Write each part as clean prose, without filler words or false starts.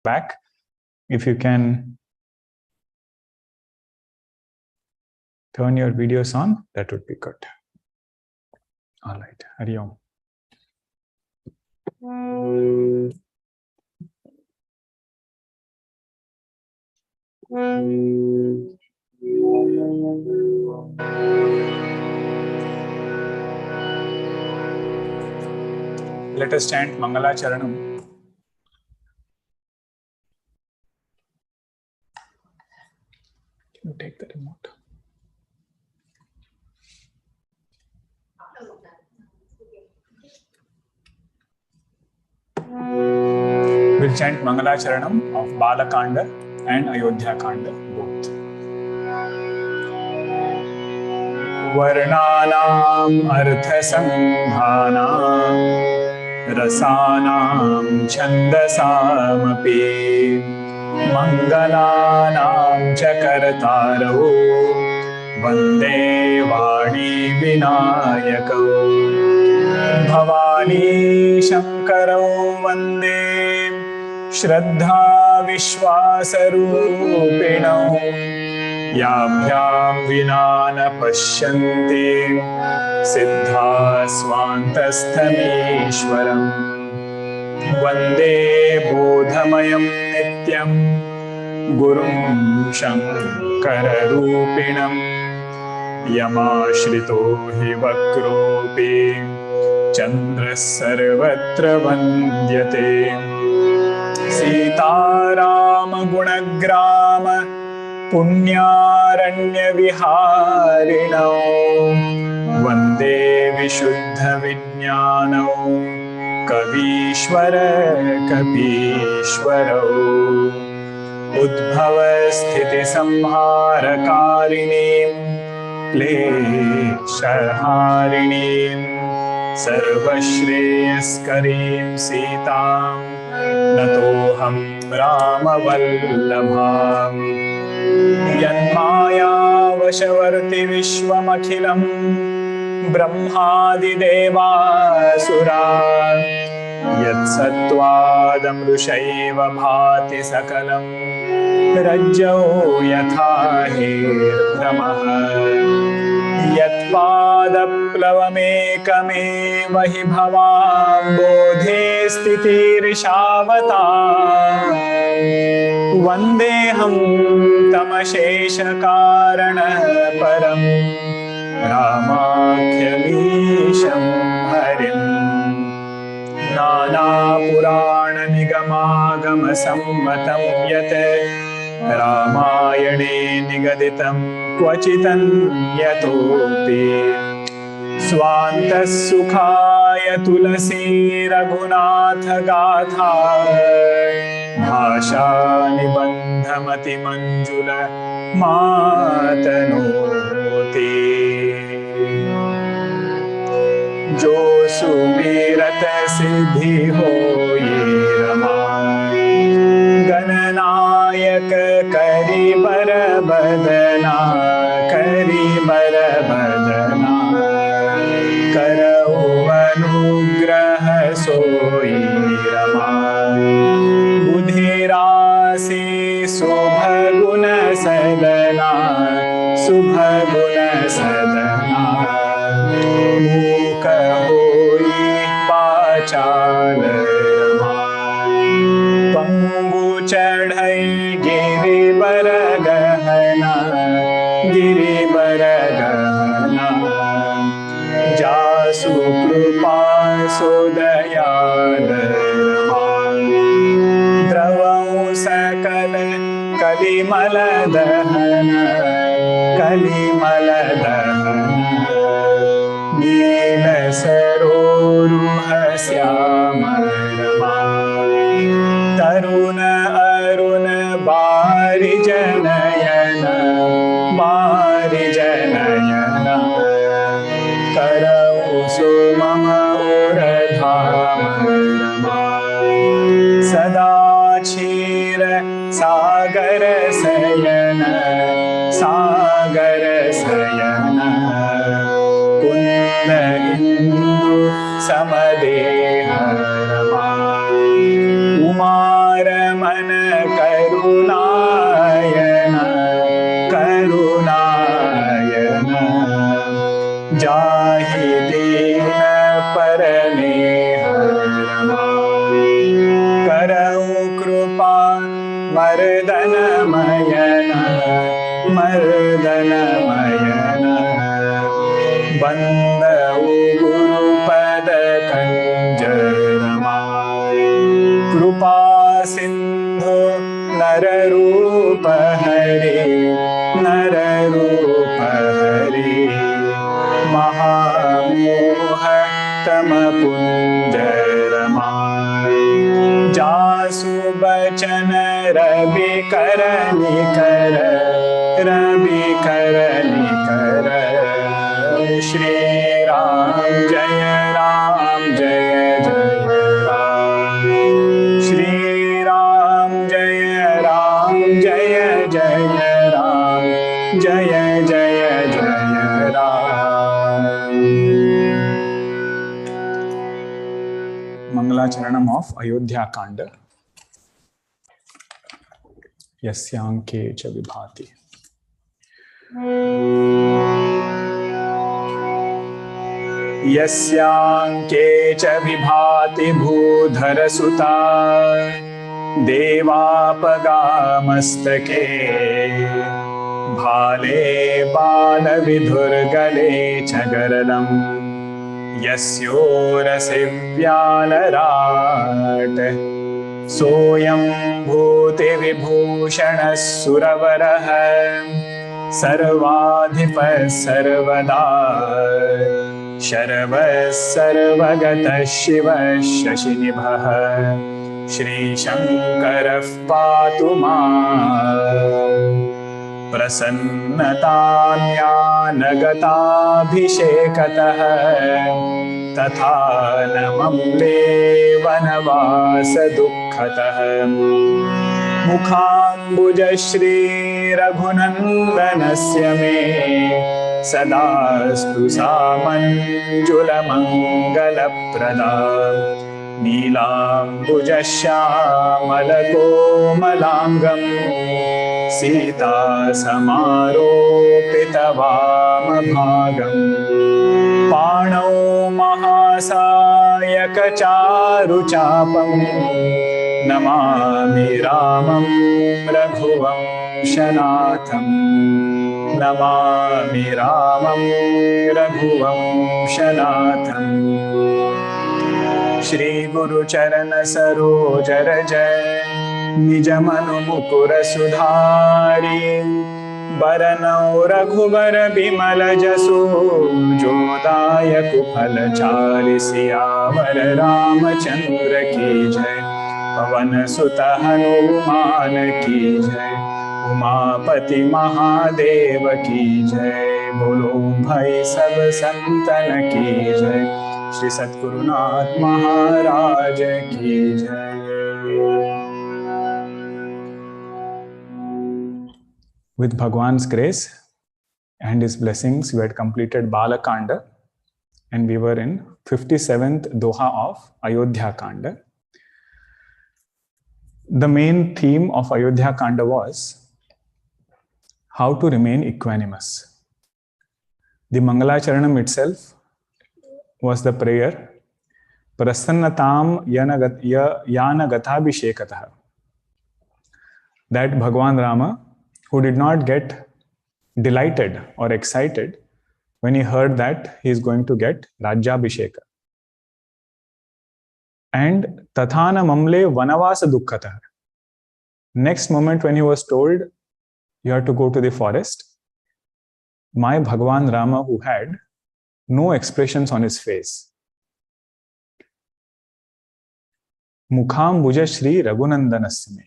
back. If you can turn your videos on, that would be good. All right, Hari Om. Let us chant Mangala Charanam. Can you take the remote? We'll chant Mangala Charanam of Balakanda and AyodhyaKand both. Varnanam arthasamdhanam rasanam chandasamapi mangalanam chakartaro vande vani vinayakau bhavani shankarau vande shraddha vishwasarupinau yabhyam vinana pashyanti siddha svantastamishwaram vande bodhamayam nityam gurum shankararupinam yamashrito hi vakropi chandra sarvatra vandyate Sita Rama gunagrama punyaranya viharinau vande vishuddha vijnanau kavishwara kapishwarau udbhava sthiti samharakaarinim kleshaharinim sarvashreyaskarim Sitam natoham Rama vallabham yanmaya vashavarti vishwamakhilam brahmadi devasura yat sattvadamrushaiva bhati sakalam rajyo yatha hirdhramah yat padaplavamekame hi bhavam bodhe sthitirishavatam vandeham tamasheshakarana param ramakhyamisham harim nana purana nigamagama sammatam yat ramayane nigaditam kvachitan yatopi swantas sukhaya tulasi raghunatha gatha bhasha nibandhamati manjula matanoti jo sumirat siddhi hoye Rama gananayak kari barabadana kari barabadana karau anugraha soyi Rama budhirasi subhaguna sadana subhaguna sadana mukha hoyi pachal Rama pangu chadhai giri baragahana jasu krupa sodayal Rama dravam sakal kalimala dahana nila saroruha syama Rama taruna aruna bari janayana karau sumama uradhama Rama sada chira sagara sayana kunda indu samadeha Rama umara मन करुणायन करुणायन जाहि दीन परने रमा करऊ कृपा मर्दन मयन मर्दन मयन बंदऊ गुरुपद कंजरमा कृपा सिंधु नर रूप हरे नर रूप हरे महामोह तम पुंजरमा जासु बचन रवि कर निकर रवि कर निकर श्री राम जय जय राम श्री राम जय जय राम जय जय Ram. Mangalacharanam of AyodhyaKand. Yasyanke cha vibhati. यस्यांके च विभाति भूधर सुता देवापगामस्तके भाले बालविधुर्गले च गरलम् यस्योरसि व्यालराट सोऽयं भूतिविभूषणः सुरवरः सर्वाधिपः सर्वदा शर्वः सर्वगतः शिवः शशिनिभः श्रीशङ्करः पातु माम् प्रसन्नतां ज्ञानगताभिषेकतः तथा न मम्ले वनवास दुःखतः मुखाम्बुजश्री रघुनन्दनस्य मे सदास्तु सामञ्जुलमङ्गलप्रदा नीलाम्बुजश्यामलकोमलाङ्गं सीता समारोपितवामभागम् पाणौ महासायकचारुचापं नमामि रामं रघुवंशनाथम् नमामि रामं रघुवंशनाथम् श्री गुरुचरण सरोज रज निज मनु मुकुर सुधारी बरनौ रघुबर बिमल जसु जोदायक फल चारि सियावर रामचंद्र की जय पवन सुत हनुमान की जय उमापति महादेव की जय बोलो भाई सब संतन की जय श्री सद्गुरुनाथ महाराज की जय। With Bhagwan's grace and his blessings, we had completed Balakanda and we were in 57th Doha of AyodhyaKand. The main theme of AyodhyaKanda was how to remain equanimous. The Mangalacharanam itself was the prayer Prasannatam yana gathabhishekatah, that Bhagwan Rama, who did not get delighted or excited when he heard that he is going to get Rajyabhisheka. And Tathana Mamle Vanavasa Dukkhata. Next moment when he was told, you have to go to the forest, my Bhagwan Rama, who had no expressions on his face, Mukhaambujsri Raghunandanasya,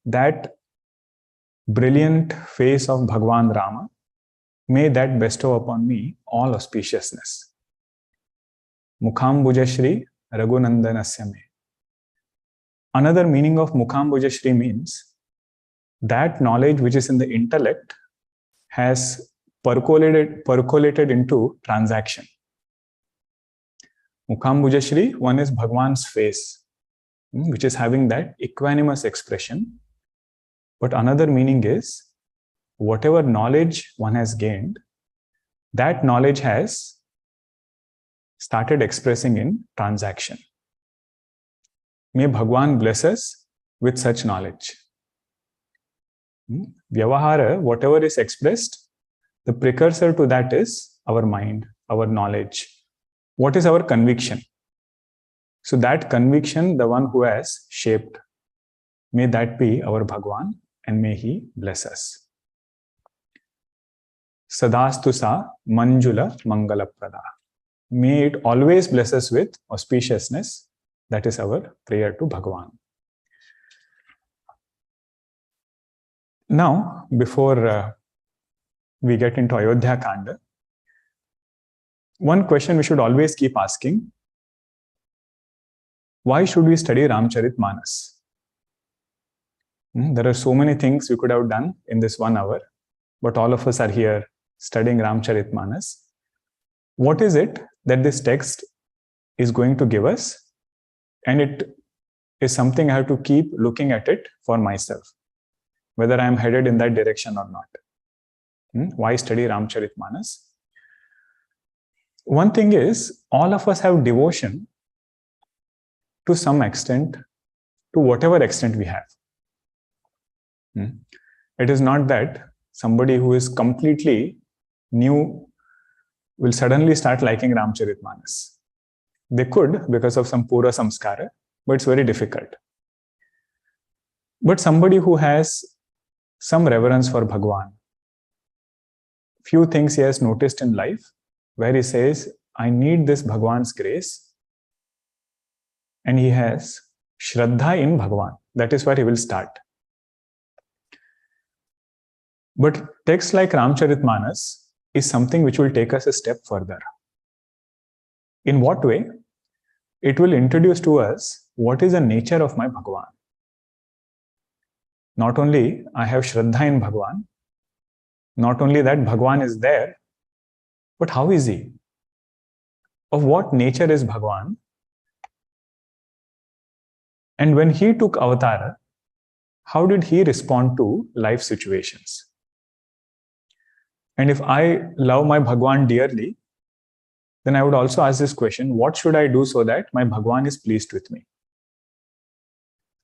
that brilliant face of Bhagwan Rama, may that bestow upon me all auspiciousness. Mukhaambujsri Raghunandanasya. Another meaning of Mukhaambujsri means that knowledge which is in the intellect has percolated into transaction. Mukhaambujsri, one is Bhagwan's face. which is having that equanimous expression. But another meaning is, whatever knowledge one has gained, that knowledge has started expressing in transaction. May Bhagwan bless us with such knowledge. Vyavahara, whatever is expressed, the precursor to that is our mind, our knowledge. What is our conviction? So that conviction, the one who has shaped, may that be our Bhagwan, and may he bless us. Sadastu sa manjula mangala prada. May it always bless us with auspiciousness. That is our prayer to Bhagwan. Now, before we get into AyodhyaKand, one question we should always keep asking: why should we study Ramcharitmanas? There are so many things we could have done in this 1 hour, but all of us are here studying Ramcharitmanas. What is it that this text is going to give us? And it is something I have to keep looking at it for myself, whether I am headed in that direction or not. Why study Ramcharitmanas? One thing is, all of us have devotion to some extent, to whatever extent we have. It is not that somebody who is completely new will suddenly start liking Ramcharitmanas. They could, because of some pura samskara, but it's very difficult. But somebody who has some reverence for Bhagwan, few things he has noticed in life, where he says, I need this Bhagwan's grace, and he has Shraddha in Bhagwan. That is where he will start. But texts like Ramcharitmanas is something which will take us a step further. In what way? It will introduce to us what is the nature of my Bhagwan. Not only I have Shraddha in Bhagwan, not only that Bhagwan is there, but how is he? Of what nature is Bhagwan? And when he took avatar, how did he respond to life situations? And if I love my Bhagwan dearly, then I would also ask this question: what should I do so that my Bhagwan is pleased with me?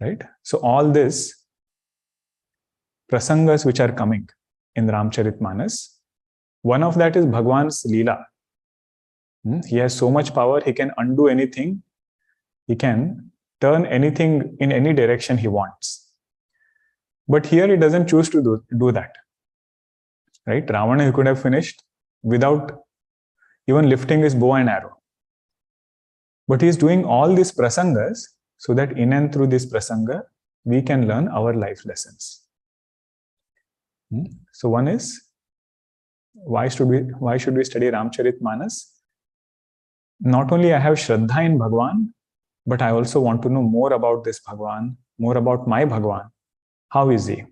Right? So all this prasangas which are coming in Ramcharitmanas, one of that is Bhagwan's Leela. He has so much power, he can undo anything, he can turn anything in any direction he wants. But here he doesn't choose to do that. Right? Ravana, he could have finished without even lifting his bow and arrow. But he is doing all these prasangas so that in and through this prasanga, we can learn our life lessons. So one is, why should we study Ramcharitmanas? Not only I have Shraddha in Bhagwan, but I also want to know more about this Bhagwan, more about my Bhagwan. How is he?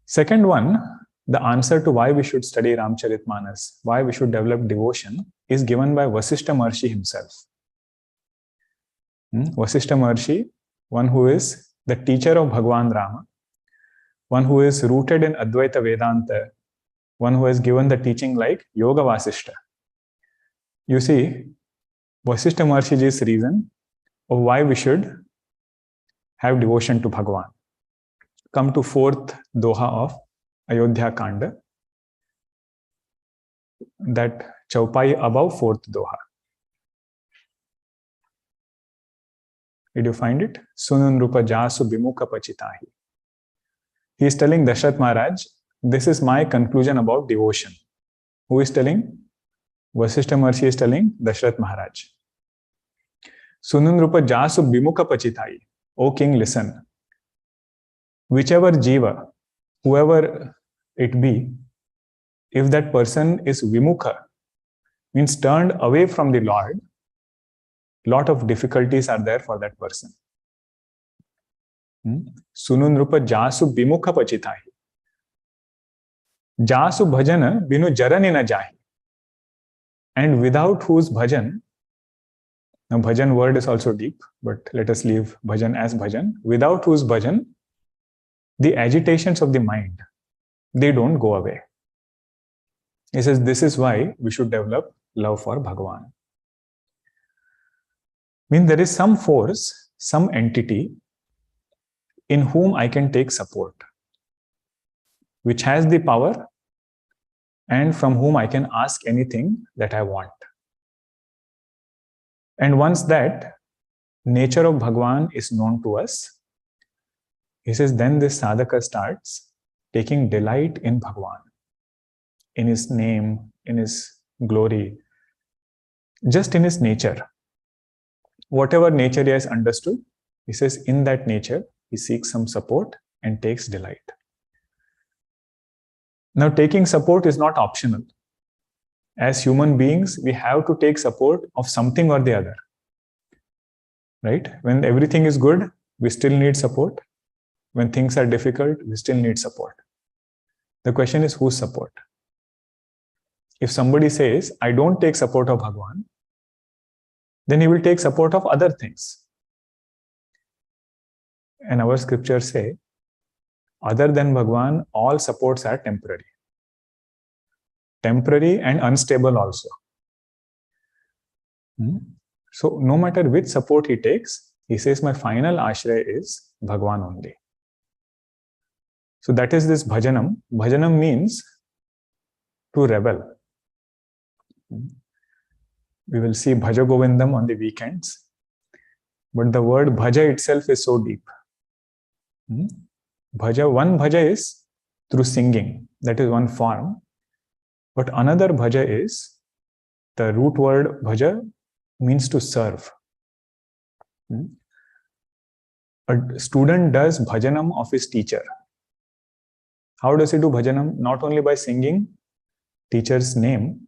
Second one, the answer to why we should study Ramcharitmanas, why we should develop devotion, is given by Vasishtha Maharshi himself. Vasishtha Maharshi, one who is the teacher of Bhagwan Rama, one who is rooted in Advaita Vedanta, one who has given the teaching like Yoga Vasishtha. You see, Vasishtha Maharshi's reason of why we should have devotion to Bhagwan. Come to 4th Doha of AyodhyaKand, that chaupai above 4th Doha. Did you find it? Sunun rupa jasu bimukha pachitahi. He is telling Dashrath Maharaj, this is my conclusion about devotion. Who is telling? Vasishtha Maharshi is telling Dashrath Maharaj. Sunun rupa jasu bimukha pachitahi. O king, listen. Whichever jiva, whoever it be, if that person is vimukha, means turned away from the Lord, lot of difficulties are there for that person. Sunun rupa jasu bimukha pachitahi. Jasu bhajana binu jarani na jahi. And without whose bhajan, Now, bhajan word is also deep, but let us leave bhajan as bhajan, without whose bhajan, the agitations of the mind, they don't go away. He says, this is why we should develop love for Bhagwan. Means there is some force, some entity in whom I can take support, which has the power and from whom I can ask anything that I want. And once that nature of Bhagwan is known to us, he says, then this sadhaka starts taking delight in Bhagwan, in his name, in his glory, just in his nature. Whatever nature he has understood, he says, in that nature, he seeks some support and takes delight. Now, taking support is not optional. As human beings, we have to take support of something or the other. Right? When everything is good, we still need support. When things are difficult, we still need support. The question is, whose support? If somebody says, I don't take support of Bhagwan, then he will take support of other things. And our scriptures say, other than Bhagwan, all supports are temporary. Temporary and unstable also. So no matter which support he takes, he says, my final ashraya is Bhagwan only. So that is this bhajanam. Bhajanam means to revel. We will see Bhaja Govindam on the weekends. But the word bhaja itself is so deep. Bhaja, one bhaja is through singing. That is one form. But another bhaja is, the root word bhaja means to serve. A student does bhajanam of his teacher. How does he do bhajanam? Not only by singing teacher's name,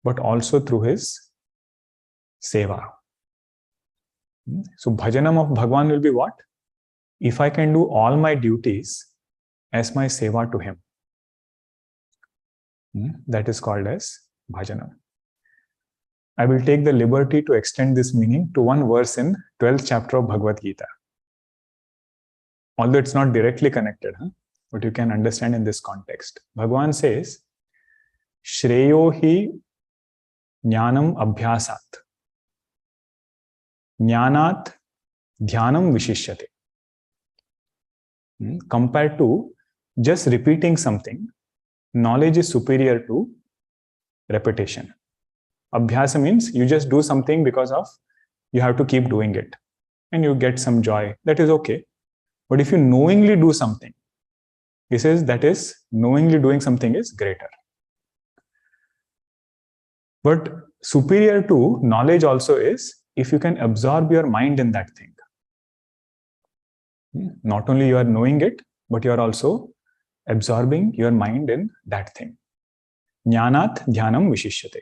but also through his seva. So bhajanam of Bhagwan will be what? If I can do all my duties as my seva to him. That is called as bhajanam. I will take the liberty to extend this meaning to one verse in 12th chapter of Bhagavad Gita. Although it's not directly connected, but you can understand in this context. Bhagwan says, Shreyo hi jnanam abhyasat. Jnanat dhyanam vishishyate. Compared to just repeating something, knowledge is superior to repetition. Abhyasa means you just do something because of you have to keep doing it and you get some joy. That is okay. But if you knowingly do something, he says that is knowingly doing something is greater. But superior to knowledge also is if you can absorb your mind in that thing. Not only you are knowing it, but you are also absorbing your mind in that thing. Jnanat dhyanam vishishyate.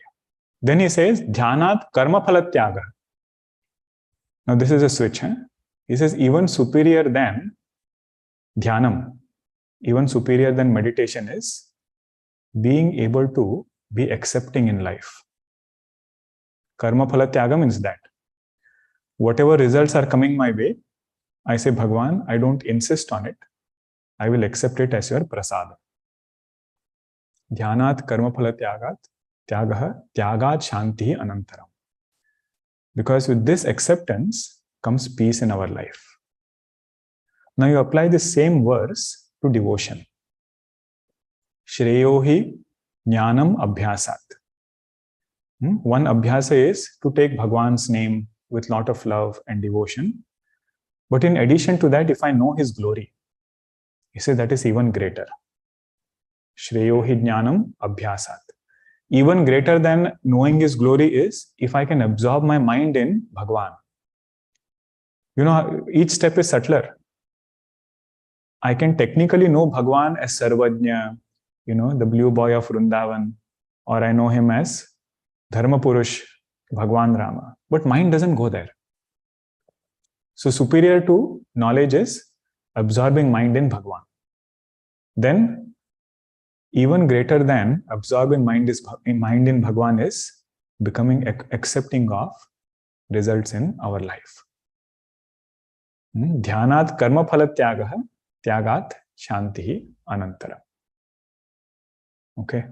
Then he says, dhyanat karma phalatyaga. Now this is a switch. He says, even superior than dhyanam, even superior than meditation is being able to be accepting in life. Karma phalatyaga means that. Whatever results are coming my way, I say, Bhagwan, I don't insist on it. I will accept it as your prasad. Dhyanat karma phalatyagat tyagaha tyagat shanti anantaram. Because with this acceptance comes peace in our life. Now you apply the same verse to devotion. Shreyo hi jnanam abhyasat. One abhyasa is to take Bhagwan's name with lot of love and devotion. But in addition to that, if I know his glory, he says that is even greater. Shreyo hi jnanam abhyasat. Even greater than knowing his glory is if I can absorb my mind in Bhagwan. You know, each step is subtler. I can technically know Bhagwan as Sarvajna, the blue boy of Vrindavan, or I know him as Dharma Purush, Bhagwan Rama. But mind doesn't go there. So superior to knowledge is absorbing mind in Bhagwan. Then, even greater than absorbing mind in Bhagwan is becoming accepting of results in our life. Dhyanat karma phala tyagaha tyagat shantihi anantara. Okay.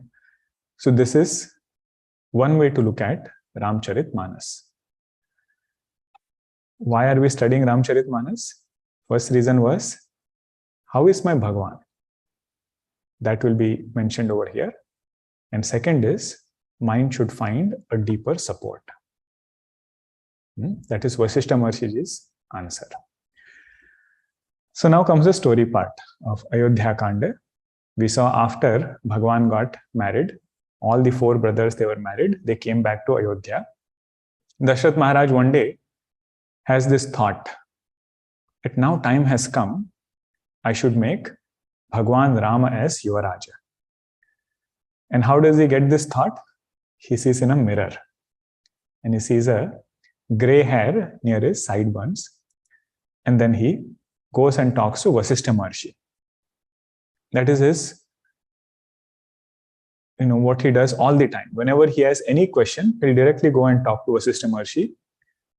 So this is one way to look at Ramcharit Manas. Why are we studying Ramcharit Manas? First reason was, how is my Bhagwan? That will be mentioned over here. And second is, mind should find a deeper support. That is Vasishtha Maharshiji's answer. So now comes the story part of AyodhyaKand. We saw after Bhagwan got married, all the 4 brothers, they were married, they came back to Ayodhya. Dashrath Maharaj one day has this thought that now time has come, I should make Bhagwan Rama as Yuvaraja. And how does he get this thought? He sees in a mirror and he sees a gray hair near his sideburns, and then he goes and talks to Vasishtha Maharshi. That is his, what he does all the time. Whenever he has any question, he'll directly go and talk to Vasishtha Maharshi.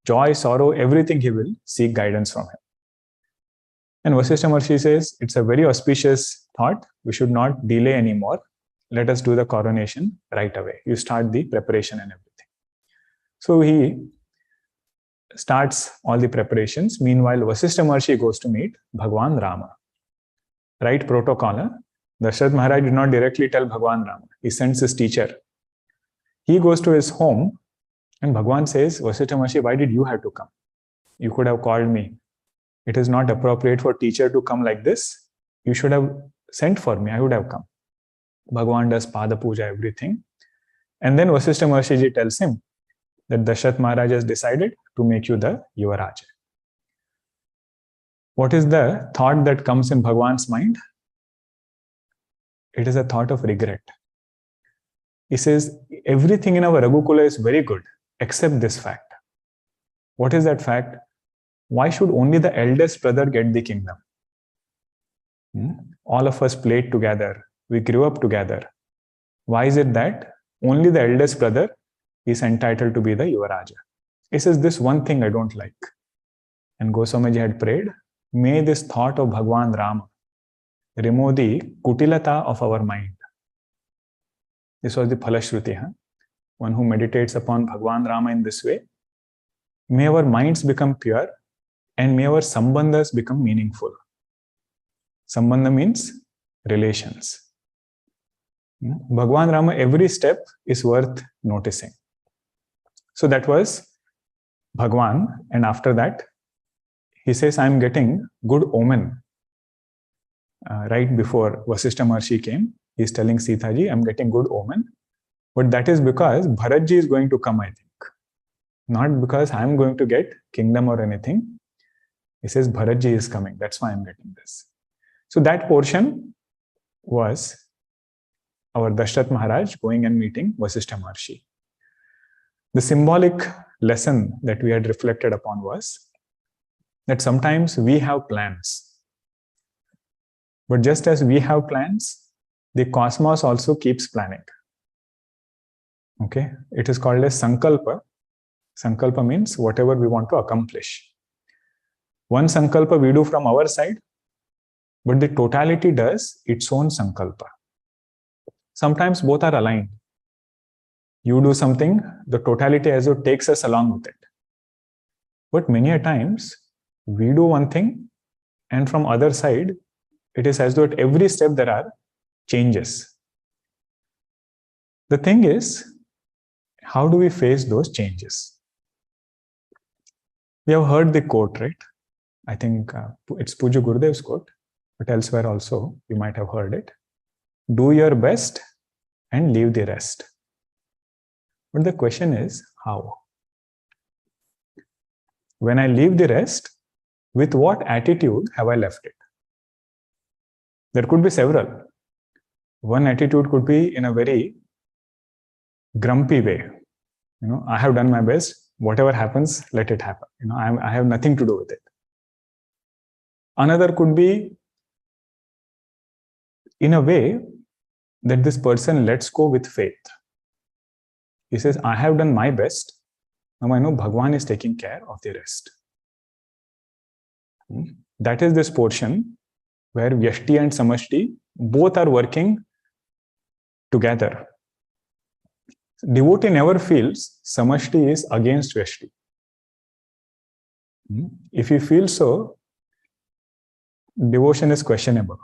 Joy, sorrow, everything he will seek guidance from him. And Vasishtha Maharshi says, it's a very auspicious thought. We should not delay anymore. Let us do the coronation right away. You start the preparation and everything. So he starts all the preparations. Meanwhile, Vasishtha Maharshi goes to meet Bhagwan Rama. Right protocol. Dashrath Maharaj did not directly tell Bhagwan Rama. He sends his teacher. He goes to his home and Bhagwan says, Vasishtha Maharshi, why did you have to come? You could have called me. It is not appropriate for teacher to come like this. You should have sent for me. I would have come. Bhagwan does Pada Puja, everything. And then Vasishtha Maharshi tells him that Dashrath Maharaj has decided to make you the Yuvaraja. What is the thought that comes in Bhagwan's mind? It is a thought of regret. He says, everything in our Raghukula is very good, except this fact. What is that fact? Why should only the eldest brother get the kingdom? All of us played together. We grew up together. Why is it that only the eldest brother is entitled to be the Yuvaraja? He says, this one thing I don't like. And Goswamiji had prayed, may this thought of Bhagwan Rama remove the kutilata of our mind. This was the Phalashruti. One who meditates upon Bhagwan Rama in this way, may our minds become pure and may our sambandhas become meaningful. Sambandha means relations. Bhagwan Rama, every step is worth noticing. So that was Bhagwan, and after that, he says, I am getting good omen. Right before Vasishtha Maharshi came, he is telling Sitaji, I am getting good omen. But that is because Bharatji is going to come, I think. Not because I am going to get kingdom or anything. He says, Bharatji is coming. That's why I am getting this. So that portion was our Dashrath Maharaj going and meeting Vasishtha Maharshi. The symbolic lesson that we had reflected upon was that sometimes we have plans. But just as we have plans, the cosmos also keeps planning. Okay? It is called as Sankalpa. Sankalpa means whatever we want to accomplish. One Sankalpa we do from our side, but the totality does its own Sankalpa. Sometimes both are aligned. You do something, the totality as it takes us along with it. But many a times, we do one thing, and from other side, it is as though at every step there are changes. The thing is, how do we face those changes? We have heard the quote, right? I think it's Puja Gurudev's quote, but elsewhere also you might have heard it. Do your best and leave the rest. But the question is, how? When I leave the rest, with what attitude have I left it? There could be several. One attitude could be in a very grumpy way. I have done my best. Whatever happens, let it happen. I have nothing to do with it. Another could be in a way that this person lets go with faith. He says, I have done my best. Now I know Bhagwan is taking care of the rest. That is this portion where vyasti and samashti both are working together. Devotee never feels samashti is against vyasti. If he feels so, devotion is questionable.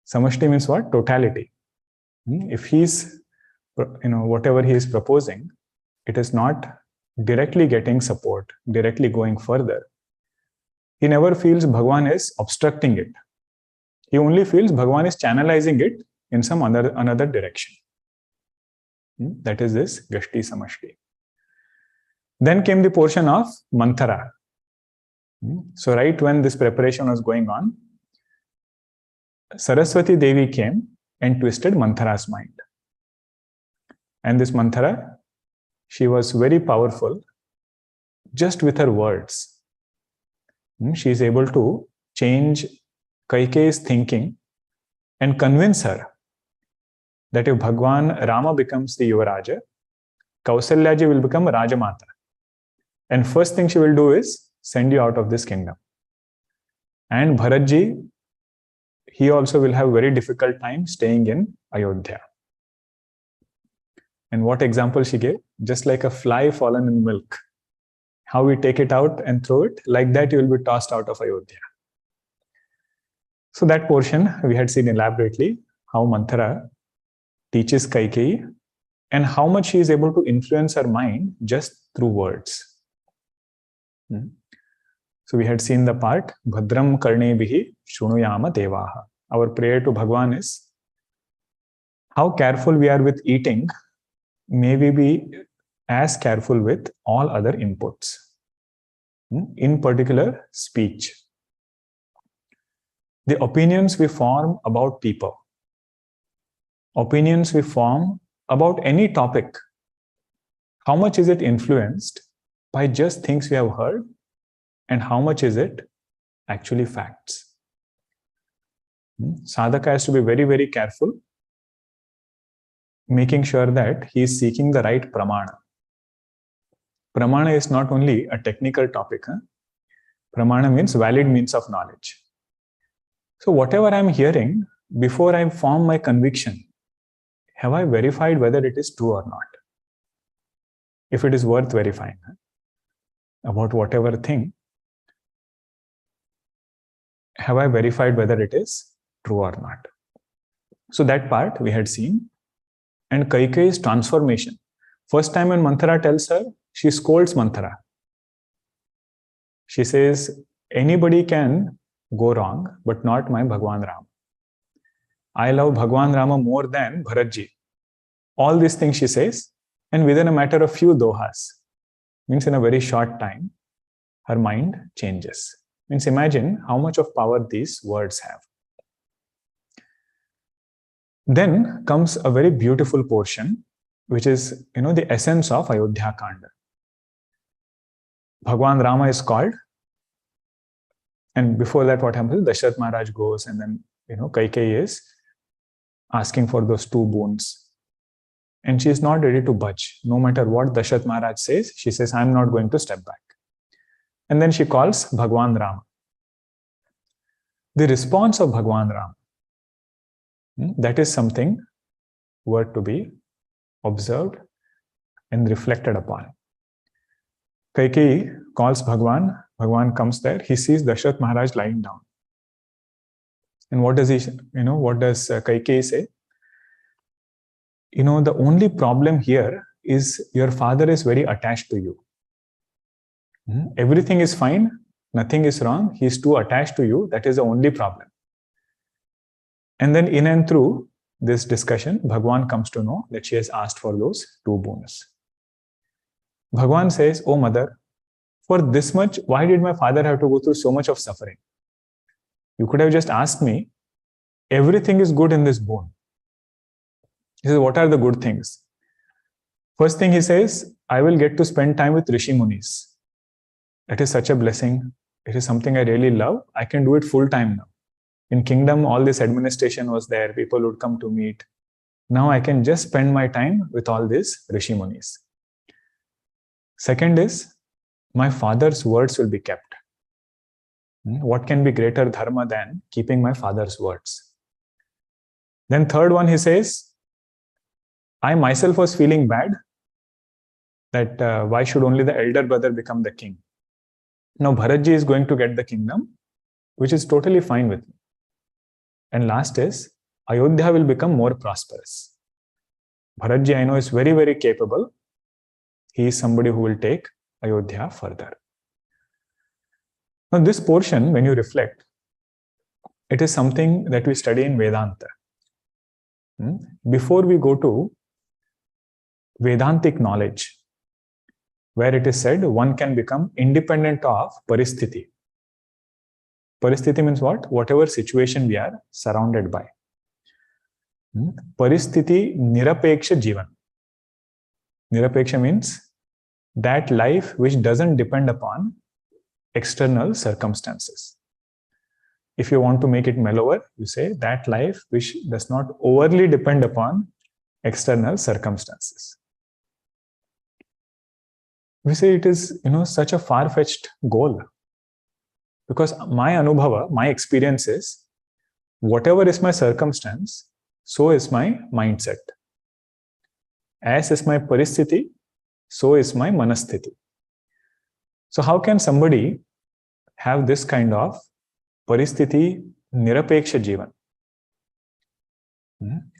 Samashti means what? Totality. If he's, whatever he is proposing, it is not directly getting support, directly going further. He never feels Bhagwan is obstructing it. He only feels Bhagwan is channelizing it in some another direction. That is this vyasti samashti. Then came the portion of Mantara. So right when this preparation was going on, Saraswati Devi came and twisted Manthara's mind. And this Manthara, she was very powerful just with her words. She is able to change Kaikeyi's thinking and convince her that if Bhagwan Rama becomes the Yuvaraja, Kausalya ji will become Rajamata. And first thing she will do is send you out of this kingdom. And Bharat ji, he also will have very difficult time staying in Ayodhya. And what example she gave? Just like a fly fallen in milk. How we take it out and throw it, like that you will be tossed out of Ayodhya. So that portion we had seen elaborately, how Manthara teaches Kaikeyi and how much she is able to influence her mind just through words. So we had seen the part, Bhadram Karnebihi Shunuyama Devaha. Our prayer to Bhagwan is, how careful we are with eating, may we be as careful with all other inputs. In particular, speech. The opinions we form about people, opinions we form about any topic, how much is it influenced by just things we have heard, and how much is it actually facts? Sadhaka has to be very, very careful, making sure that he is seeking the right pramana. Pramana is not only a technical topic. Pramana means valid means of knowledge. So whatever I am hearing, before I form my conviction, have I verified whether it is true or not? If it is worth verifying about whatever thing, have I verified whether it is true or not? So that part we had seen. And Kaikeyi's transformation. First time when Manthara tells her, she scolds Manthara. She says, anybody can go wrong, but not my Bhagwan Rama. I love Bhagwan Rama more than Bharatji. All these things she says, and within a matter of few dohas, means in a very short time, her mind changes. Means imagine how much of power these words have. Then comes a very beautiful portion, which is, the essence of AyodhyaKand. Bhagwan Rama is called, and before that what happens? Dashrath Maharaj goes, and then, Kaikeyi is asking for those 2 boons. And she is not ready to budge. No matter what Dashrath Maharaj says, she says, I am not going to step back. And then she calls Bhagwan Rama. The response of Bhagwan Rama, that is something worth to be observed and reflected upon. Kaikeyi calls Bhagwan. Bhagwan comes there. He sees Dashrath Maharaj lying down. And what does Kaikeyi say? The only problem here is your father is very attached to you. Everything is fine. Nothing is wrong. He is too attached to you. That is the only problem. And then in and through this discussion, Bhagwan comes to know that she has asked for those 2 boons. Bhagwan says, oh mother, for this much, why did my father have to go through so much of suffering? You could have just asked me, everything is good in this boon. He says, what are the good things? First thing he says, I will get to spend time with Rishi Munis. That is such a blessing. It is something I really love. I can do it full time now. In kingdom, all this administration was there. People would come to meet. Now I can just spend my time with all these Rishi Munis. Second is, my father's words will be kept. What can be greater dharma than keeping my father's words? Then third one, he says, I myself was feeling bad that why should only the elder brother become the king? Now Bharatji is going to get the kingdom, which is totally fine with me. And last is, Ayodhya will become more prosperous. Bharatji, I know, is very, very capable. He is somebody who will take Ayodhya further. Now this portion, when you reflect, it is something that we study in Vedanta. Before we go to Vedantic knowledge, where it is said one can become independent of paristithi. Paristithi means what? Whatever situation we are surrounded by. Paristithi nirapeksha jivan. Nirapeksha means that life which doesn't depend upon external circumstances. If you want to make it mellower, you say that life which does not overly depend upon external circumstances. We say it is, such a far-fetched goal. Because my anubhava, my experience is, whatever is my circumstance, so is my mindset. As is my paristithi, so is my manasthiti. So how can somebody have this kind of paristithi nirapeksha jivan?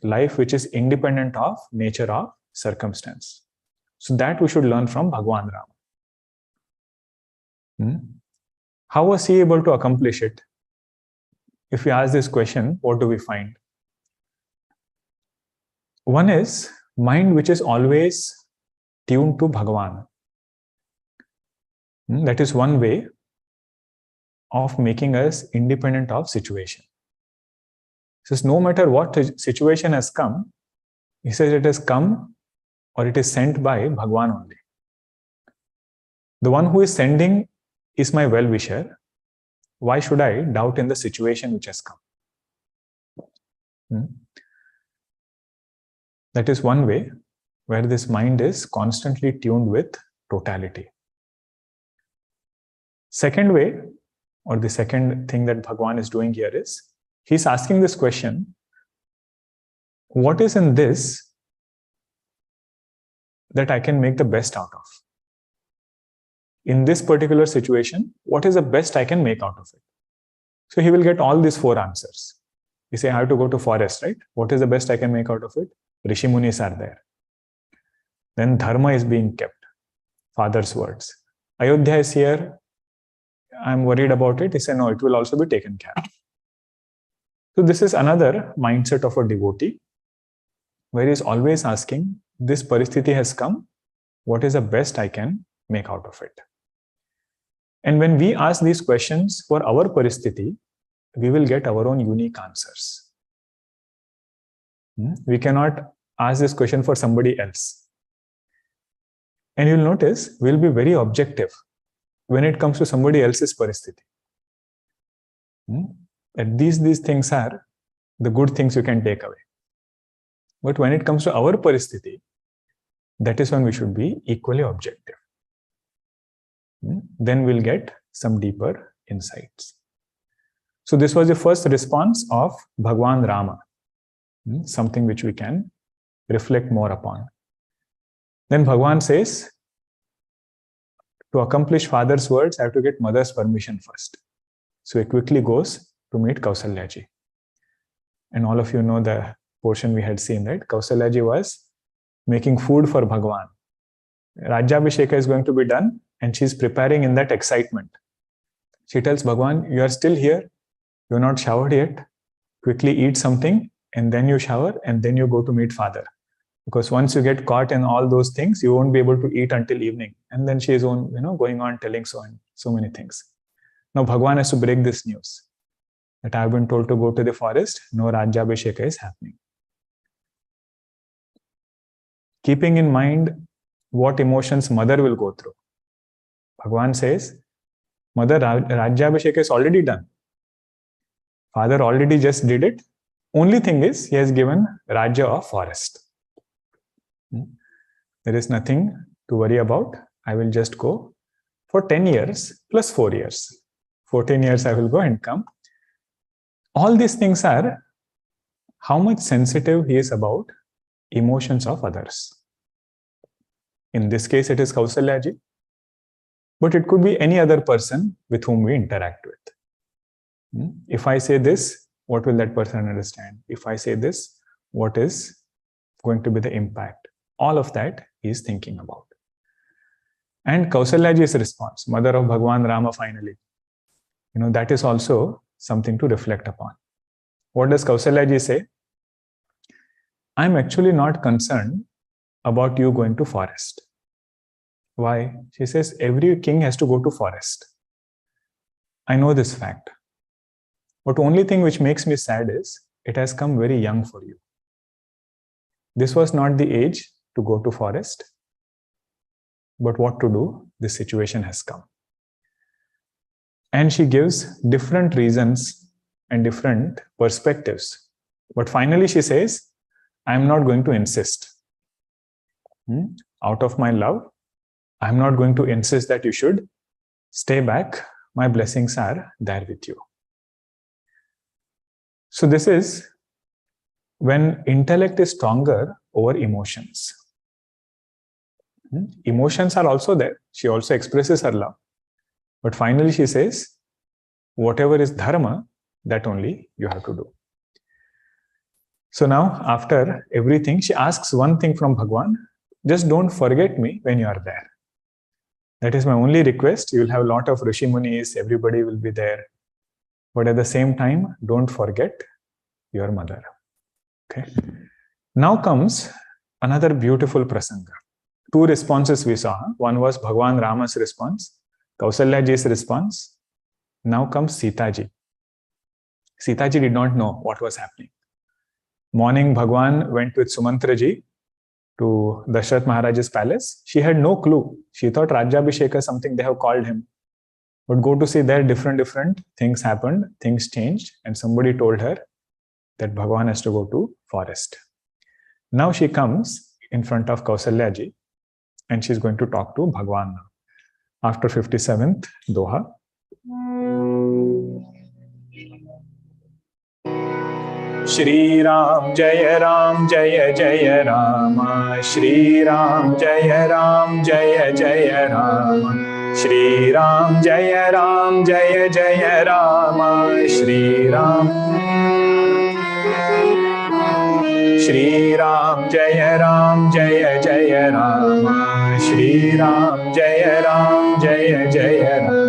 Life which is independent of nature of circumstance. So that we should learn from Bhagwan Rama. How was he able to accomplish it? If we ask this question, what do we find? One is mind which is always tuned to Bhagwan. That is one way of making us independent of situation. He says no matter what situation has come, he says it has come or it is sent by Bhagwan only. The one who is sending is my well-wisher. Why should I doubt in the situation which has come? That is one way where this mind is constantly tuned with totality. Second way, or the second thing that Bhagwan is doing here is, he's asking this question, what is in this that I can make the best out of? In this particular situation, what is the best I can make out of it? So he will get all these four answers. You say, I have to go to forest, right? What is the best I can make out of it? Rishi Munis are there. Then dharma is being kept. Father's words. Ayodhya is here. I'm worried about it. He said, no, it will also be taken care of. So this is another mindset of a devotee, where he is always asking, this paristithi has come. What is the best I can make out of it? And when we ask these questions for our paristithi, we will get our own unique answers. We cannot ask this question for somebody else. And you'll notice we'll be very objective when it comes to somebody else's paristithi. That these things are the good things you can take away. But when it comes to our paristithi, that is when we should be equally objective. Then we'll get some deeper insights. So this was the first response of Bhagwan Rama, something which we can reflect more upon. Then Bhagwan says, to accomplish father's words, I have to get mother's permission first. So he quickly goes to meet Kausalya ji. And all of you know the portion we had seen, right? Kausalya ji was making food for Bhagwan. Rajyabhisheka is going to be done and she's preparing in that excitement. She tells Bhagwan, you are still here, you're not showered yet, quickly eat something and then you shower and then you go to meet father. Because once you get caught in all those things, you won't be able to eat until evening. And then she is going on telling so many things. Now Bhagwan has to break this news that I have been told to go to the forest, no Rajyabhisheka is happening. Keeping in mind what emotions mother will go through. Bhagwan says, mother, Rajyabhisheka is already done. Father already just did it. Only thing is, he has given Rajya of forest. There is nothing to worry about. I will just go for 10 years plus 4 years. 14 years I will go and come. All these things are how much sensitive he is about emotions of others. In this case, it is Kausalya-ji, but it could be any other person with whom we interact with. If I say this, what will that person understand? If I say this, what is going to be the impact? All of that he is thinking about. And Kausalyaji's response, mother of Bhagwan Rama finally, that is also something to reflect upon. What does Kausalyaji say? I'm actually not concerned about you going to forest. Why? She says, every king has to go to forest. I know this fact. But the only thing which makes me sad is, it has come very young for you. This was not the age to go to forest. But what to do? This situation has come. And she gives different reasons and different perspectives. But finally she says, I'm not going to insist. Out of my love, I'm not going to insist that you should stay back. My blessings are there with you. So this is when intellect is stronger over emotions. Emotions are also there. She also expresses her love. But finally she says, whatever is dharma, that only you have to do. So now, after everything, she asks one thing from Bhagwan, just don't forget me when you are there. That is my only request. You will have a lot of Rishi Munis, everybody will be there. But at the same time, don't forget your mother. Okay. Now comes another beautiful prasanga. Two responses we saw. One was Bhagwan Rama's response, Kausalyaji's response. Now comes Sitaji. Sitaji did not know what was happening. Morning, Bhagwan went with Sumantraji to Dashrath Maharaj's palace. She had no clue. She thought Rajyabhishek is something they have called him. But go to see there, different things happened, things changed, and somebody told her that Bhagwan has to go to forest. Now she comes in front of Kausalyaji and she's going to talk to Bhagwan now. After 57th Doha. Shri Ram Jaya Jaya Rama. Shri Ram Jaya Jaya Rama. Shri Ram Jaya Jaya Rama. Shri Ram Jaya Jaya Rama. Shri Ram Jaya Jaya Rama.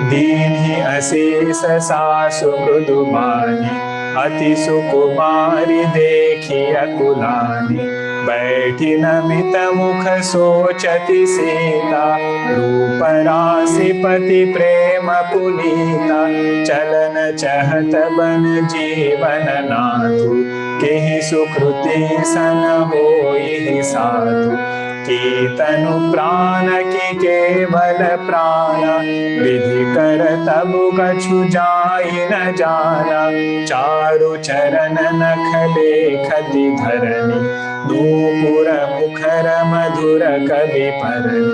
Dini asis sasu mrudumani. अति सुकुमारी देखी अकुलानी. बैठी नमित मुख सोचती सीता. रूप राशि पति प्रेम पुनीता. चलन चहत बन जीवन नाथु. केहि सुकृति सन होई साधु. की तनु प्राण की केवल प्राण. विधि कर तब कछु जाई न जाना. चारु चरण नख लेखति धरनी. नूपुर मुखर मधुर कवि परनी.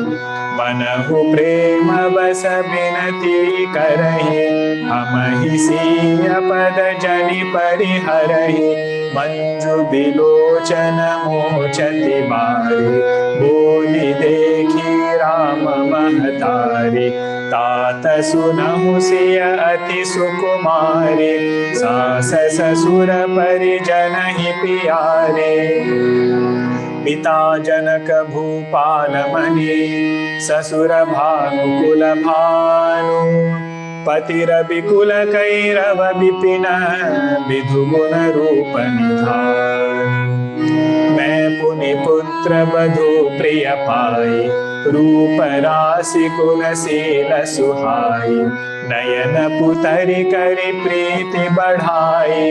मनहु प्रेम बस बिनती करहि. हमहि सिय पद जनि परिहरहि. मंजु बिलोचन मोचति बारी. बोली देखी राम महतारी. तात सुनहु सिय अति सुकुमारी. सास ससुर परिजन ही प्यारे. पिता जनक भूपाल मणि. ससुर भानुकुल भानु. पति रविकुल कैरव विपिन. विधु गुण रूप निधान. मैं पुनि पुत्र बधु प्रिय पाई. रूप राशि गुण शील सुहाई. नयन पुतरि करि प्रीति बढ़ाई.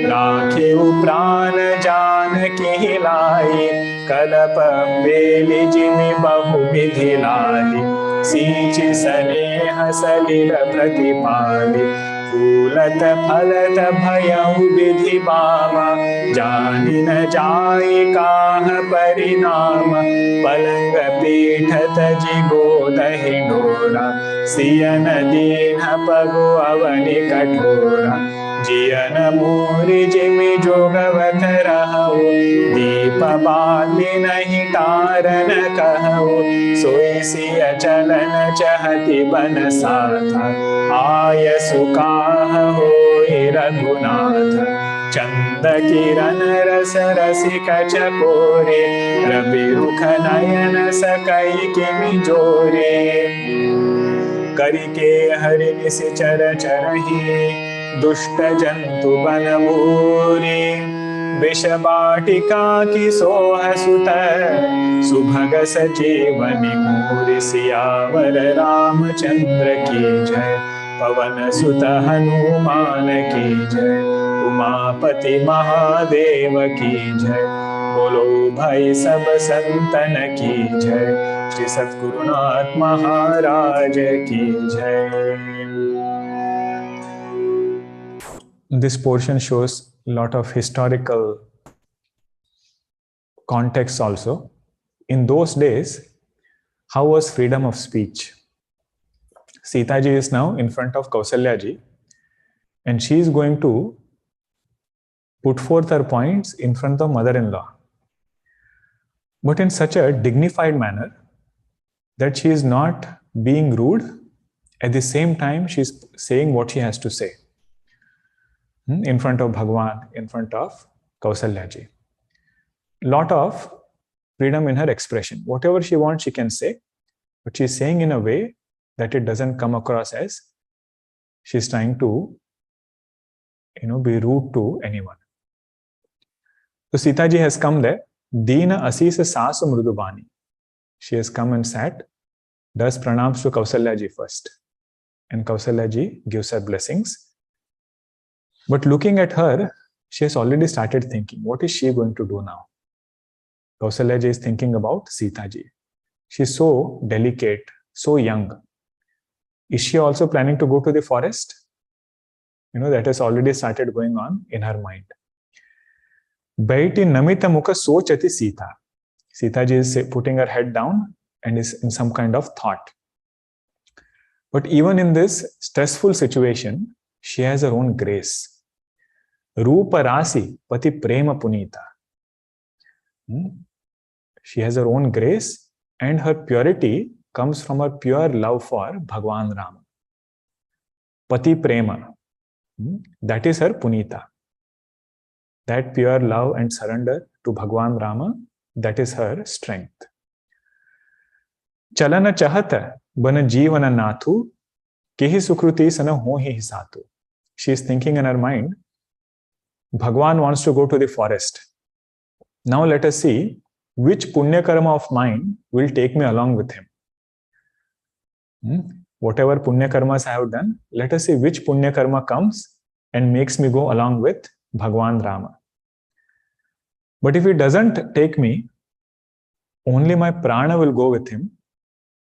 राखे प्राण जानकी लाई. कलप बेलि जिमि बहु विधि लाई. सींचि स्नेह सलिल प्रतिपालि. फूलत फलत भयउ विधि बामा, जानि न जाय काह परिणाम। पलंग पीठ तजि गोदहि डोरा, सियन दीन पगु अवनि कठोरा। जियन मोरि जिमि जोगवत रहउ, दीप बाति नहीं तारन कहु। सोई सिय चलन चहति बन साथा, आय सुकाह होई रघुनाथ। चंद किरण रस रसिक चकोरे, रवि रुख नयन सकई किमि जोरे। करिके हरि निशिचर चरहि, दुष्ट जंतु बन मूरि। विष बाटिका की सोह सुत, सुभग सजीवनि मूरि। सियावर रामचंद्र की जय, पवन सुत हनुमान की जय। उमापति महादेव की जय, बोलो भाई सब संतन की जय। श्री सद्गुरुनाथ महाराज की जय. This portion shows a lot of historical context also. In those days, how was freedom of speech? Sitaji is now in front of Kausalya ji, and she is going to put forth her points in front of mother-in-law, but in such a dignified manner that she is not being rude. At the same time, she is saying what she has to say in front of Bhagwan, in front of Kausalya ji. Lot of freedom in her expression. Whatever she wants, she can say, but she is saying in a way that it doesn't come across as she is trying to, be rude to anyone. So Sitaji has come there. Deena asisa sasu mrudubani. She has come and sat, does pranams to Kausalya ji first, and Kausalya ji gives her blessings. But looking at her, she has already started thinking, what is she going to do now? Kausalya ji is thinking about Sitaji. She is so delicate, so young. Is she also planning to go to the forest? That has already started going on in her mind. Baiti namita mukha sochati Sita. Sitaji is putting her head down and is in some kind of thought. But even in this stressful situation, she has her own grace. Rupa rasi pati prema punita. She has her own grace, and her purity comes from her pure love for Bhagwan Rama. Pati prema. That is her punita. That pure love and surrender to Bhagwan Rama, that is her strength. Chalana chahata bana jivana nathu, kehi sukruti sana hohi hisatu. She is thinking in her mind, Bhagwan wants to go to the forest. Now let us see which punya karma of mine will take me along with him. Whatever punya karmas I have done, let us see which punya karma comes and makes me go along with Bhagwan Rama. But if he doesn't take me, only my prana will go with him.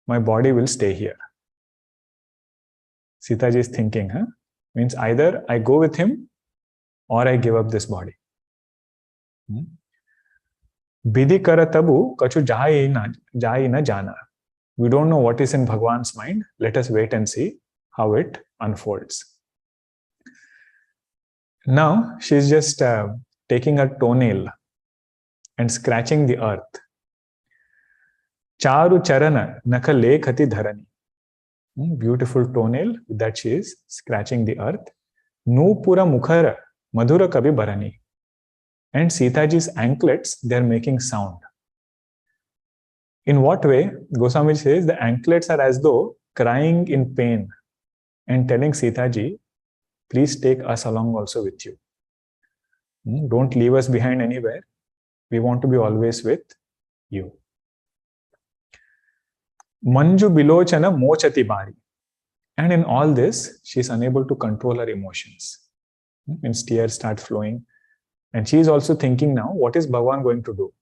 My body will stay here. Sitaji is thinking, means either I go with him or I give up this body. Bidhi kara tabu kachu jai na jana. We don't know what is in Bhagwan's mind. Let us wait and see how it unfolds. Now she is just taking her toenail and scratching the earth. Charu charana nakha lekhati dharani. Beautiful toenail, with that she is scratching the earth. Nupura mukhara madhura kabi bharani. And Sitaji's anklets, they are making sound. In what way? Goswami says the anklets are as though crying in pain and telling Sitaji, please take us along also with you. Don't leave us behind anywhere. We want to be always with you. Manju bilochana mochati bari. And in all this, she is unable to control her emotions. And tears start flowing. And she is also thinking now, what is Bhagwan going to do?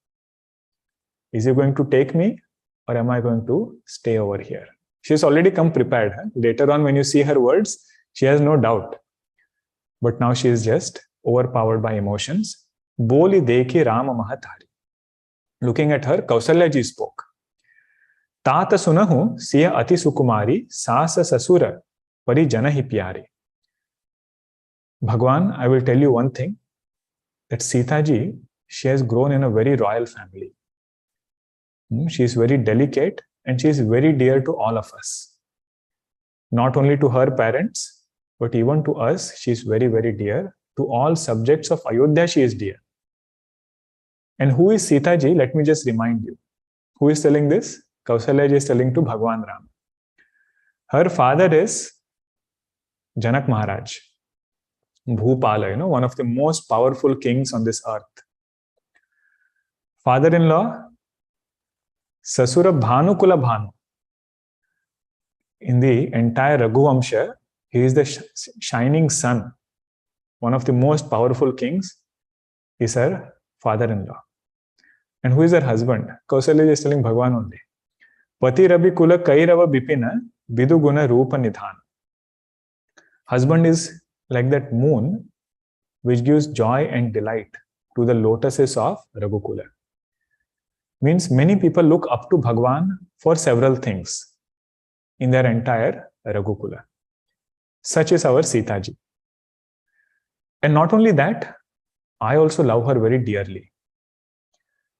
Is he going to take me, or am I going to stay over here? She has already come prepared. Later on, when you see her words, she has no doubt. but now she is just overpowered by emotions. Boli dekhi Rama mahatari. Looking at her, Kausalya ji spoke. Tata sunahu siya ati sukumari sasa sasura pari jana hi pyari. Bhagwan, I will tell you one thing, that Sitaji, she has grown in a very royal family. She is very delicate and she is very dear to all of us. Not only to her parents, but even to us, she is very, very dear. To all subjects of Ayodhya, she is dear. And who is Sitaji? Let me just remind you. Who is telling this? Kausalya ji is telling to Bhagwan Rama. Her father is Janak Maharaj, Bhupala, one of the most powerful kings on this earth. Father-in-law, Sasura Bhanukula Bhanu. In the entire Raghuvamsha, he is the shining sun. One of the most powerful kings is her father-in-law. And who is her husband? Kausalya is telling Bhagwan only. Pati Rabi Kula Kairava Bipina Bidu Guna Rupa Nidhan. Husband is like that moon which gives joy and delight to the lotuses of Raghukula. Means many people look up to Bhagwan for several things in their entire Raghukula. Such is our Sitaji. And not only that, I also love her very dearly.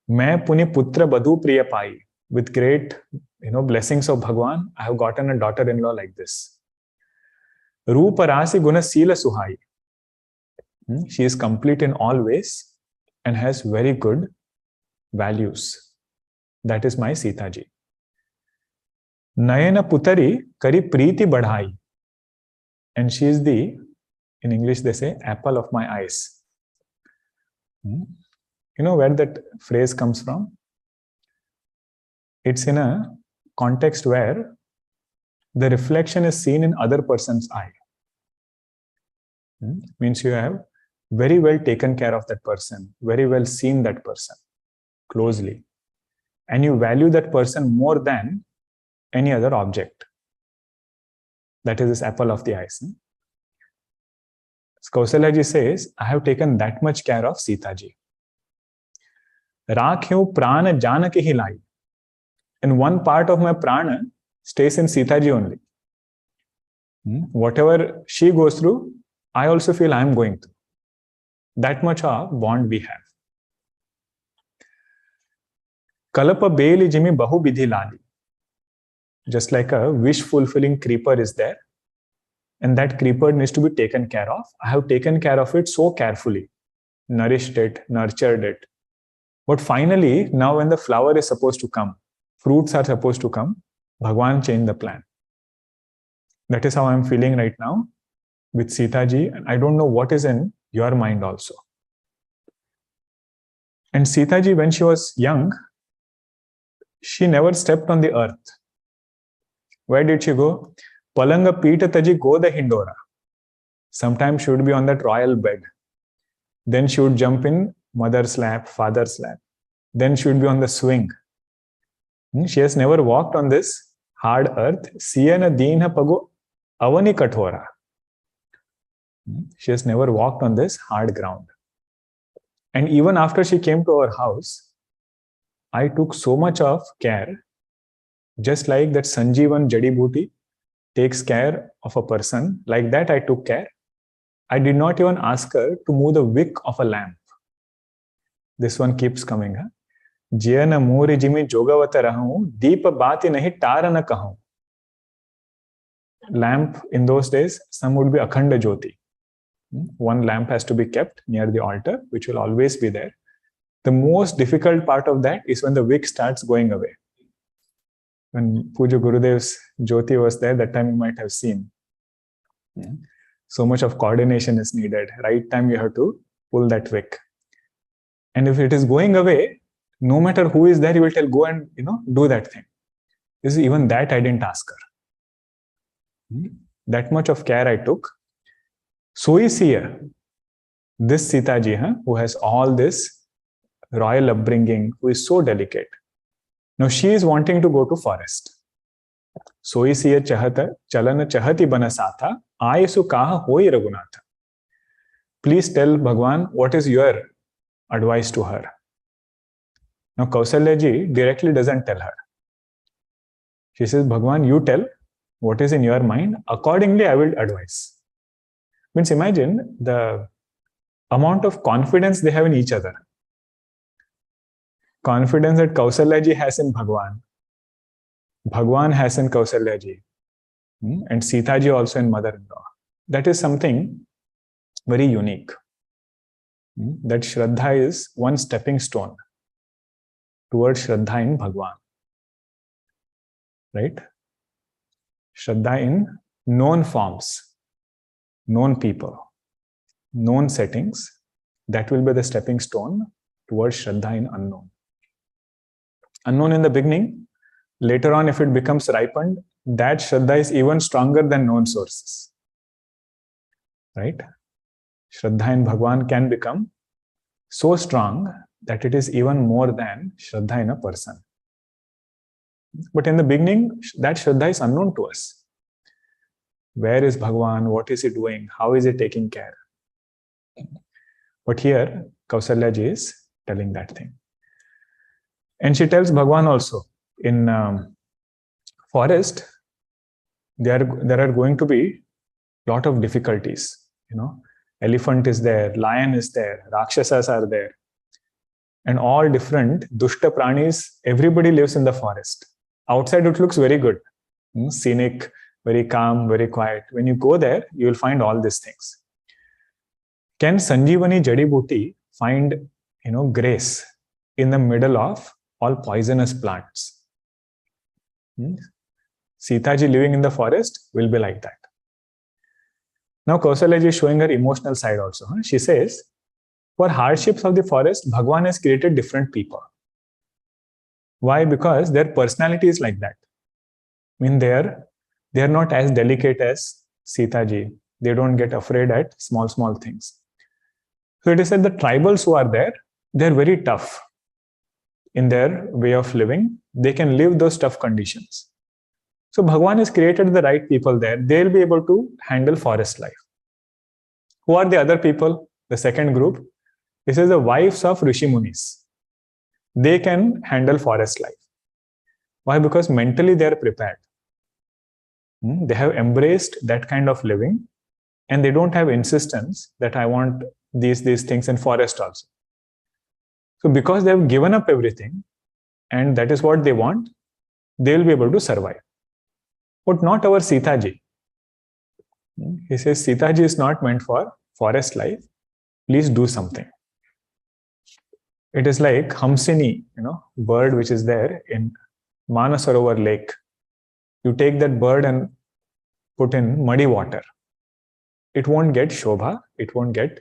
Main puni putra badhu priya pai. With great, blessings of Bhagwan, I have gotten a daughter-in-law like this. Rupa rasi guna sila suhai. She is complete in all ways and has very good values. That is my Sitaji. Nayana putari kari preeti badhai. And she is the, in English they say, apple of my eyes. You know where that phrase comes from? It's in a context where the reflection is seen in other person's eye. Means you have very well taken care of that person, very well seen that person closely. And you value that person more than any other object. That is this apple of the eyes. Kausalya ji says, I have taken that much care of Sitaji. Rakhyu prana janaki hilai. And one part of my prana stays in Sitaji only. Whatever she goes through, I also feel I am going through. That much of bond we have. Kalapa beli jimi bahu bidhi lali. Just like a wish-fulfilling creeper is there, and that creeper needs to be taken care of. I have taken care of it so carefully, nourished it, nurtured it. But finally, now when the flower is supposed to come, fruits are supposed to come, Bhagwan changed the plan. That is how I am feeling right now with Sitaji, and I don't know what is in your mind also. And Sitaji, when she was young, she never stepped on the earth. Where did she go? Palanga Pita Taji Goda Hindora. Sometimes she would be on that royal bed. Then she would jump in mother's lap, father's lap. Then she would be on the swing. She has never walked on this hard earth. Siyana Deenha Pago Avani Kathora. She has never walked on this hard ground. And even after she came to our house, I took so much of care, just like that Sanjeevan Jadi Bhuti takes care of a person. Like that I took care. I did not even ask her to move the wick of a lamp. This one keeps coming. Jiyana Muri Jimi Jogavata Rahu, Deepa Bati Nahi Tarana Kahu. Lamp in those days, some would be Akhanda Jyoti. One lamp has to be kept near the altar, which will always be there. The most difficult part of that is when the wick starts going away. When Puja Gurudev's Jyoti was there, that time you might have seen. So much of coordination is needed. Right time you have to pull that wick. And if it is going away, no matter who is there, you will tell, go and do that thing. This is even that I didn't ask her. That much of care I took. So is here. This Sitaji, who has all this royal upbringing, who is so delicate. Now she is wanting to go to forest. Soyi siya chahata, chalana chahati banasatha, ayesu kaha hoi raghunatha. please tell Bhagwan what is your advice to her. Now Kausalya ji directly doesn't tell her. She says, Bhagwan, you tell what is in your mind. Accordingly, I will advise. Means imagine the amount of confidence they have in each other. Confidence that Kausalya ji has in Bhagwan. Bhagwan has in Kausalya ji. And Sitaji also in mother-in-law. That is something very unique. That Shraddha is one stepping stone towards Shraddha in Bhagwan. Right? Shraddha in known forms, known people, known settings. That will be the stepping stone towards Shraddha in unknown. Unknown in the beginning, later on if it becomes ripened, that Shraddha is even stronger than known sources. Right? Shraddha in Bhagwan can become so strong that it is even more than Shraddha in a person. But in the beginning, that Shraddha is unknown to us. Where is Bhagwan? What is he doing? How is he taking care? But here, Kausalya ji is telling that thing. And she tells Bhagwan also, in forest, there are going to be a lot of difficulties. Elephant is there, lion is there, Rakshasas are there. And all different dushta pranis, everybody lives in the forest. Outside it looks very good, scenic, very calm, very quiet. When you go there, you will find all these things. Can Sanjeevani Jadi Booty find grace in the middle of all poisonous plants? Sitaji living in the forest will be like that. Now Kausalya ji is showing her emotional side also. She says, for hardships of the forest, Bhagwan has created different people. Why? Because their personality is like that. I mean, they are not as delicate as Sitaji. They don't get afraid at small things. So it is said the tribals who are there, they are very tough in their way of living. They can live those tough conditions. So Bhagwan has created the right people there. They will be able to handle forest life. Who are the other people? The second group. This is the wives of Rishi Munis. They can handle forest life. Why? Because mentally they are prepared. They have embraced that kind of living and they don't have insistence that I want these things in forest also. So because they have given up everything and that is what they want, they will be able to survive. But not our Sitaji. He says Sitaji is not meant for forest life. Please do something. It is like Hamsini, bird which is there in Manasarovar lake. You take that bird and put in muddy water. It won't get Shobha. It won't get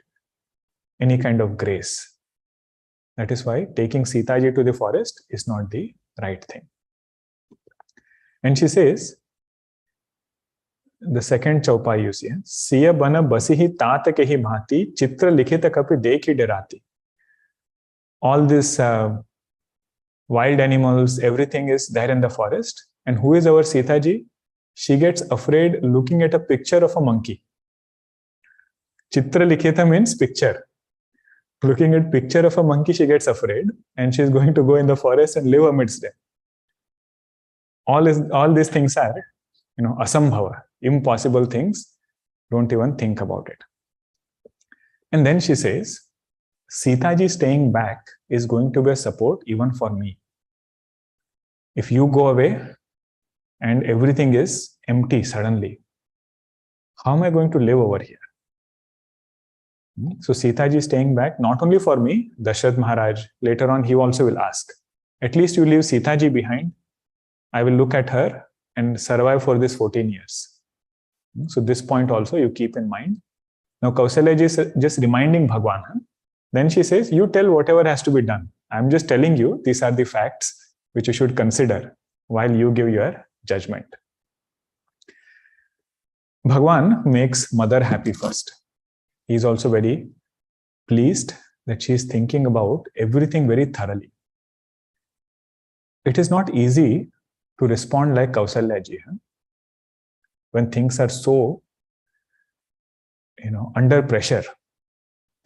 any kind of grace. That is why taking Sitaji to the forest is not the right thing. And she says, the second chaupai you see, Siya bana basihi tat kehi bhati, chitra likhita kapi dekhi derati. All these wild animals, everything is there in the forest. And who is our Sitaji? She gets afraid looking at a picture of a monkey. Chitra likhita means picture. Looking at picture of a monkey, she gets afraid. And she is going to go in the forest and live amidst them. All these things are, asambhava, impossible things. Don't even think about it. And then she says, Sitaji staying back is going to be a support even for me. If you go away and everything is empty suddenly, how am I going to live over here? So Sitaji staying back, not only for me, Dashrath Maharaj, later on he also will ask, at least you leave Sitaji behind. I will look at her and survive for this 14 years. So this point also you keep in mind. Now Kausalya ji is just reminding Bhagwan. Then she says, you tell whatever has to be done. I'm just telling you, these are the facts which you should consider while you give your judgment. Bhagwan makes mother happy first. He is also very pleased that she is thinking about everything very thoroughly. It is not easy to respond like Kausalya ji when things are so, under pressure.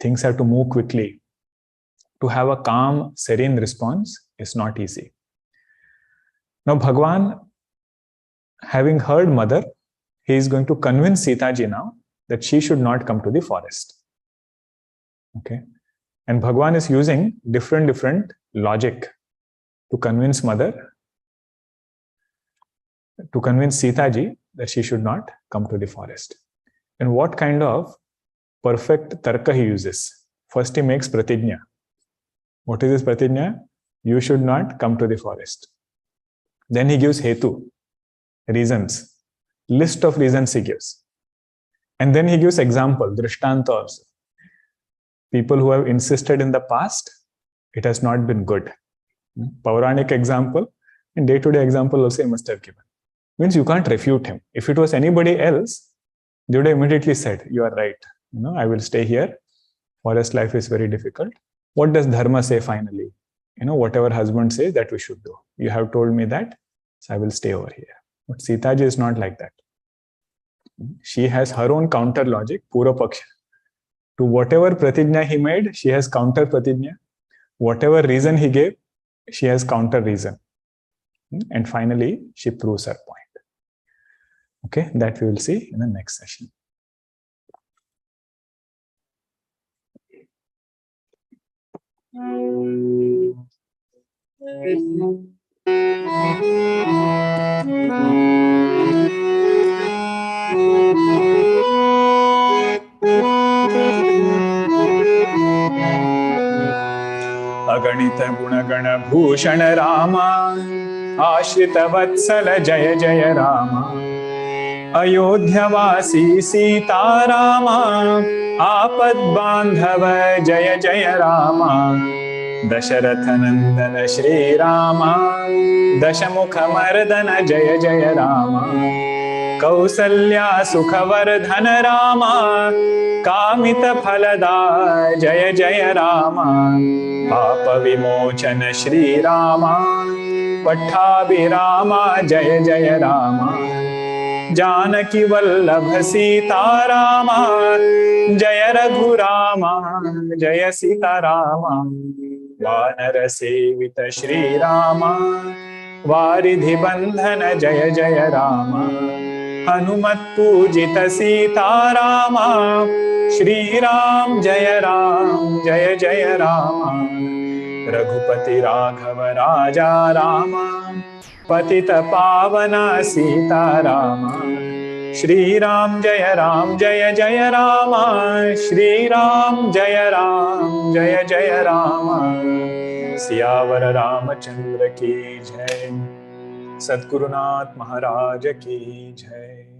things have to move quickly. To have a calm, serene response is not easy. Now, Bhagwan, having heard mother, he is going to convince Sitaji now that she should not come to the forest. Okay. And Bhagwan is using different logic to convince mother, to convince Sitaji that she should not come to the forest. And what kind of perfect tarka he uses? First he makes pratigna. What is this pratigna? You should not come to the forest. Then he gives hetu, reasons, list of reasons he gives. And then he gives example, drishtanta also. People who have insisted in the past, it has not been good. Pauranic example and day-to-day example also he must have given. Means you can't refute him. If it was anybody else, they would have immediately said, you are right. I will stay here. Forest life is very difficult. What does dharma say finally? Whatever husband says that we should do. You have told me that, so I will stay over here. But Sitaji is not like that. She has her own counter logic, pura paksha. To whatever pratigna he made, she has counter pratigna. Whatever reason he gave, she has counter reason. And finally, she proves her point. Okay, that we will see in the next session. अगणित गुणगण भूषण रामा आश्रित वत्सल जय जय रामा अयोध्यावासी सीता रामा आपद बांधव जय जय रामा दशरथ नंदन श्री रामा दशमुख मर्दन जय जय रामा कौसल्या सुखवर्धन रामा कामित फलदा जय जय रामा पाप विमोचन श्री रामा पट्टाभिरामा जय जय रामा जानकी वल्लभ सीता रामा जय रघुरामा जय सीता रामा वानर सेवित श्री रामा वारिधि बंधन जय जय रामा हनुमत पूजित सीता रामा श्री राम जय रामा रघुपति राघव राजा रामा पतित पावना सीता रामा श्री राम जय रामा श्री राम जय जय रामा सियावर रामचंद्र की जय। सद्गुरुनाथ महाराज की जय।